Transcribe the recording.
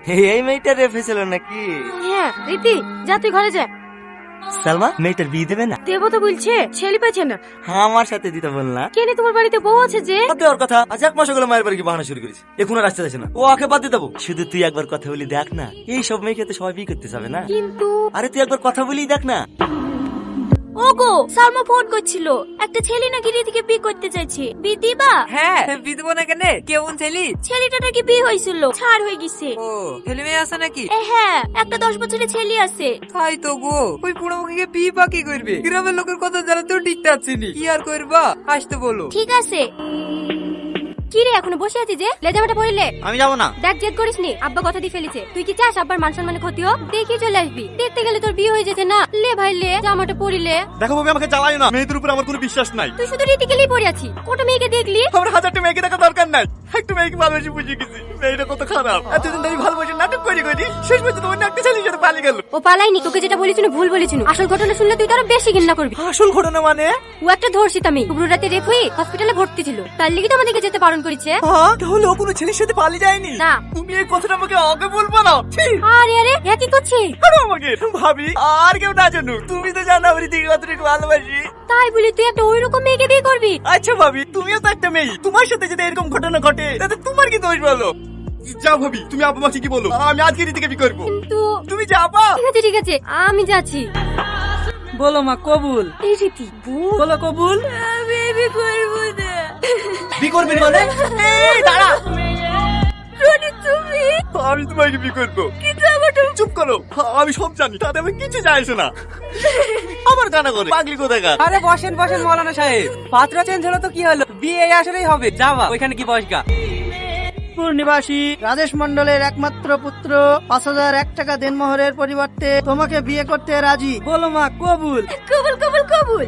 এই মেয়েটার রেফে ছিল নাকি? হ্যাঁ রীতি, যা তুই ঘরে যা। সালমা, মেয়েটার বিয়ে দেবে না? দেবো তো বলছে, ছেলে পাচ্ছে না। হ্যাঁ, আমার সাথে দিতে বললা। কেনে তোমার বাড়িতে বউ আছে যে? ওর কথা আজ 1 মাস হলো মায়ের বাড়ি কি বাহানা শুরু করেছে, এখন আর আসতে যাচ্ছে না। ও আকে বাদ দিয়ে দেবো। শুধু তুই একবার কথা বলি দেখ না, এই সব মেয়েকে তো সবাই বিয়ে করতে যাবে না। কিন্তু আরে তুই একবার কথা বলি দেখ না। ওগো, সালমা ফোন করছিল, একটা ছেলে নাকি রীতিকে বিয়ে করতে চাইছে, বিয়ে দিবা? হ্যাঁ বিধব না কেন, কেমন ছেলি? ছেলেটা নাকি বিয়ে হয়েছিল, ছাড় হয়ে গেছে। ও ছেলে মেয়ে আছে নাকি? হ্যাঁ, একটা 10 বছরের ছেলে আছে। তাই তো গো, ওই বুড়ো মুখে বিয়ে বাকি করবে, গ্রামের লোকের কথা জানাতেও ঠিক পাচ্ছি নি, কি আর করবা, আসতে বলো। ঠিক আছে। কি রে, এখনো বসে আছিস যে? লেজামাটা পড়িলে? আমি যাবো না। দেখ, জেদ করিস নি, আব্বা কথা দিয়ে ফেলেছে। তুই কি চাস আব্বার মান সম্মানে ক্ষতি হোক? দেখি চলে আসবি। দেখতে গেলে তোর বিয়ে হয়ে যেতে না। লে ভাই লে, জামাটা পরিলে। দেখো ভাবি, আমাকে জ্বালায় না, মেয়েদের উপর আমার কোনো বিশ্বাস নাই। তুই শুধু রীতিকেলেই পড়ে আছি, কোটা মেয়েকে দেখলি? আমার 1000টা মেয়েকে দেখা দরকার নাই, একটা মেয়েকে ভালোবেসে বুঝে গেছি। মেয়েটা কত খারাপ, এতদিন ধরে ভালোবাসে নাটক করি শেষ পর্যন্ত অন্য একটা ছেলের সাথে পালিয়ে গেল। ও পালাইনি, তোকে যেটা বলেছিল ভুল বলেছিল। আসল ঘটনা শুনলে তুই তো আরো বেশি ঘৃণা করবি। আসল ঘটনা মানে? ও একটা ধর্ষিতা মেয়ে, পুরো রাতে রেপ হয়ে হসপিটালে ভর্তি ছিল, তার লিগে তো আমাদেরকে যেতে বারণ করেছে। তাহলে ও কোনো ছেলের সাথে পালিয়ে যায়নি? না। তুমি এই কথাটা আমাকে আগে বলবো না। ছি, আরে আরে, এ কি করছিস? আরে আমাকে ভাবি আর কেউ না জানো, তুমি তো জানো আমি দিকে কতটুকু ভালোবাসি। তাই বলি তুই একটা ওইরকম মেয়েকে বিয়ে করবি? আচ্ছা ভাবি, তুমিও তো একটা মেয়ে, তোমার সাথে যদি এরকম ঘটনা ঘটে তাতে তোমার কি দোষ বলো? যাও ভাবি, তুমি আব্বা মাকে কি বলো, আমি আজকে রীতিকে বিয়ে করবো। কিন্তু তুমি যাবা? ঠিক আছে ঠিক আছে, আমি যাচ্ছি। বলো মা, কবুল? এই রীতি, বলো কবুল। আমি বিয়ে করবো না। বিয়ে করবি মানে? এই দাঁড়া, রনি তুমি? আমি তোমাকে বিয়ে করবো। কিন্তু আমার তো চুপ করো, আমি সব জানি, তাতে আমি কিছু যায় আসে না। আমার কানা করে পাগলি কোথাকার। আরে বসেন বসেন মৌলানা সাহেব, পাত্র চেঞ্জ হলো তো কি হলো, বিয়ে আসলেই হবে, যাবা ওইখানে কি বসগা। নিবাসী রাজেশ মন্ডলের একমাত্র পুত্র 5001 টাকা দেনমোহরের পরিবর্তে তোমাকে বিয়ে করতে রাজি। বলো মা, কবুল? কবুল কবুল কবুল।